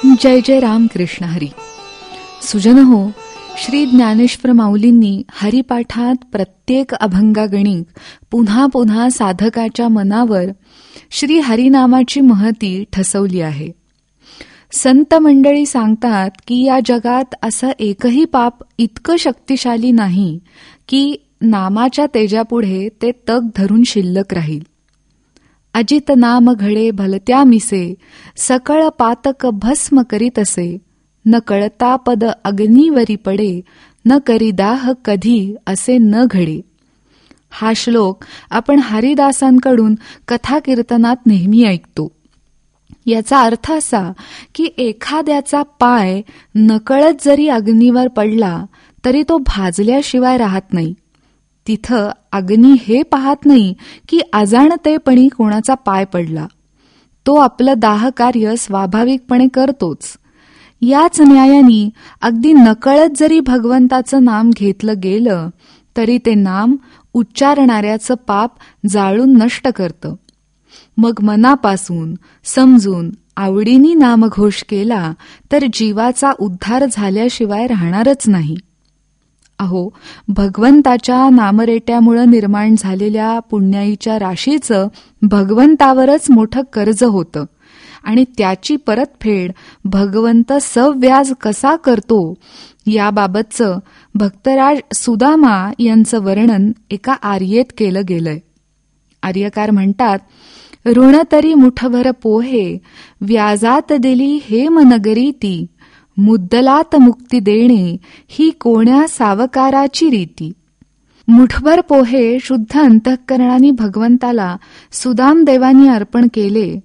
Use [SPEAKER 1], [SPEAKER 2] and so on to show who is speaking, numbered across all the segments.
[SPEAKER 1] जय जय राम कृष्ण हरी. सुजनहो, श्री ज्ञानेश्वर माऊलींनी हरिपाठात प्रत्येक अभंगागणिक पुन्हा पुन्हा साधकाच्या मनावर श्री हरिनामाची महती ठसवली आहे. संत मंडळी सांगतात की या जगात असं एकही पाप इतकं शक्तिशाली नाही की नामाच्या तेजापुढे ते तग धरून शिल्लक राहील. अजित नाम घडे भलत्या मिसे, सकळ पातक भस्म करीत असे. न कळता पद अग्नीवरी पडे, न करी दाह कधी असे न घडे. हा श्लोक आपण हरिदासांकडून कथा कीर्तनात नेहमी ऐकतो. याचा अर्थ असा की एखाद्याचा पाय नकळत जरी अग्नीवर पडला तरी तो भाजल्याशिवाय राहत नाही. तिथं अग्नी हे पाहत नाही की अजाणतेपणी कोणाचा पाय पडला. तो आपलं दाहकार्य स्वाभाविकपणे करतोच. याच न्यायाने अगदी नकळत जरी भगवंताचं नाम घेतलं गेलं तरी ते नाम उच्चारणाऱ्याचं पाप जाळून नष्ट करतं. मग मनापासून समजून आवडीने नामघोष केला तर जीवाचा उद्धार झाल्याशिवाय राहणारच नाही. अहो, भगवंताच्या नामरेट्यामुळे निर्माण झालेल्या पुण्याईच्या राशीचं भगवंतावरच मोठं कर्ज होतं आणि त्याची परतफेड भगवंत सव्याज कसा करतो याबाबतचं भक्तराज सुदामा यांचं वर्णन एका आर्येत केलं गेलंय. आर्यकार म्हणतात, ऋण तरी मुठभर पोहे, व्याजात दिली हेम नगरी ती. मुद्दलात मुक्ती देणे ही कोण्या सावकाराची रीती. मुठभर पोहे शुद्ध अंतःकरणाने भगवंताला सुदामदेवांनी अर्पण केले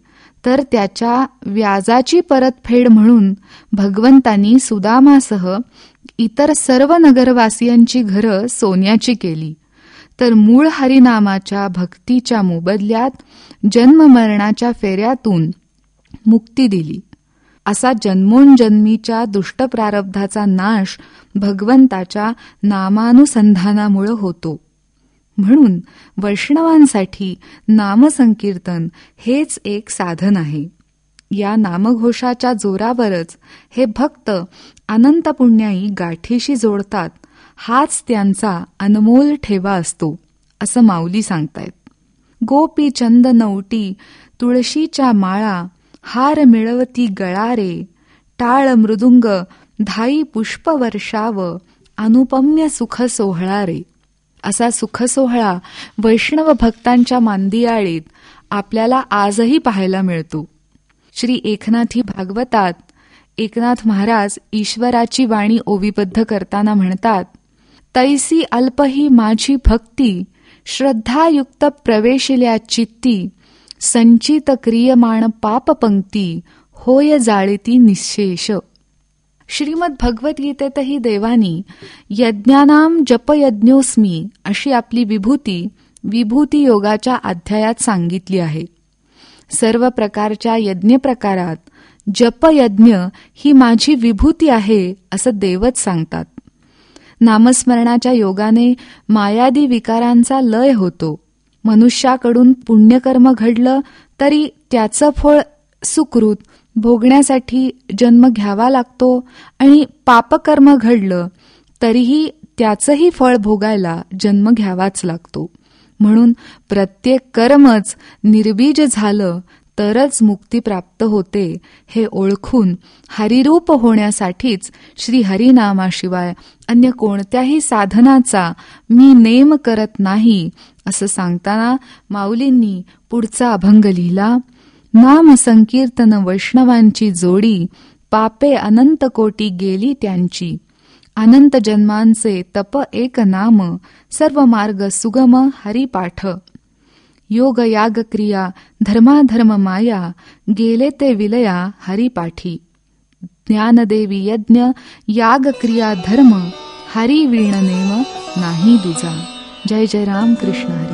[SPEAKER 1] तर त्याच्या व्याजाची परतफेड म्हणून भगवंतांनी सुदामासह इतर सर्व नगरवासियांची घरं सोन्याची केली. तर मूळ हरिनामाच्या भक्तीच्या मोबदल्यात जन्ममरणाच्या फेऱ्यातून मुक्ती दिली. असा जन्मोनजन्मीच्या दुष्ट प्रारब्धाचा नाश भगवंताच्या नामानुसंधानामुळे होतो. म्हणून वैष्णवांसाठी नामसंकीर्तन हेच एक साधन आहे. या नामघोषाच्या जोरावरच हे भक्त अनंत पुण्याई गाठीशी जोडतात. हाच त्यांचा अनमोल ठेवा असतो असं माऊली सांगतायत. गोपी चंद नवटी तुळशीच्या माळा, हार मिळवती गळा रे. टाळ मृदुंग धाई पुष्प वर्षाव, अनुपम्य सुख सोहळा रे. असा सुख सोहळा वैष्णव भक्तांच्या मांदियाळीत आपल्याला आजही पाहायला मिळतो. श्री एकनाथी भागवतात एकनाथ महाराज ईश्वराची वाणी ओवीबद्ध करताना म्हणतात, तैसी अल्पही माझी भक्ती, श्रद्धायुक्त प्रवेशिल्या चित्ती. संचित क्रियमाण पाप पंक्ती, होय जाळीती निःशेष. श्रीमद भगवद्गीतेतही देवानी यज्ञानाम जपयज्ञोस्मी अशी आपली विभूती योगाच्या अध्यायात सांगितली आहे. सर्व प्रकारच्या यज्ञ प्रकारात जपयज्ञ ही माझी विभूती आहे असं देवच सांगतात. नामस्मरणाच्या योगाने मायादी विकारांचा लय होतो. मनुष्याकडून पुण्यकर्म घडलं तरी त्याचं फळ सुकृत भोगण्यासाठी जन्म घ्यावा लागतो आणि पापकर्म घडलं तरीही त्याचंही फळ भोगायला जन्म घ्यावाच लागतो. म्हणून प्रत्येक कर्मच निर्बीज झालं तरच मुक्ती प्राप्त होते हे ओळखून हरिरूप होण्यासाठीच श्री हरिनामाशिवाय अन्य कोणत्याही साधनाचा मी नेम करत नाही असं सांगताना माऊलींनी पुढचा अभंग लिहिला. नाम संकीर्तन वैष्णवांची जोडी, पापे अनंत कोटी गेली त्यांची. अनंत जन्मांचे तप एक नाम, सर्व मार्ग सुगम हरिपाठ. योग याग क्रिया धर्माधर्म माया, गेले ते विलया हरिपाठी. ज्ञानदेवी यज्ञ याग क्रिया धर्म, हरी वीण नेम नाही दुजा. जय जय राम कृष्ण हरी.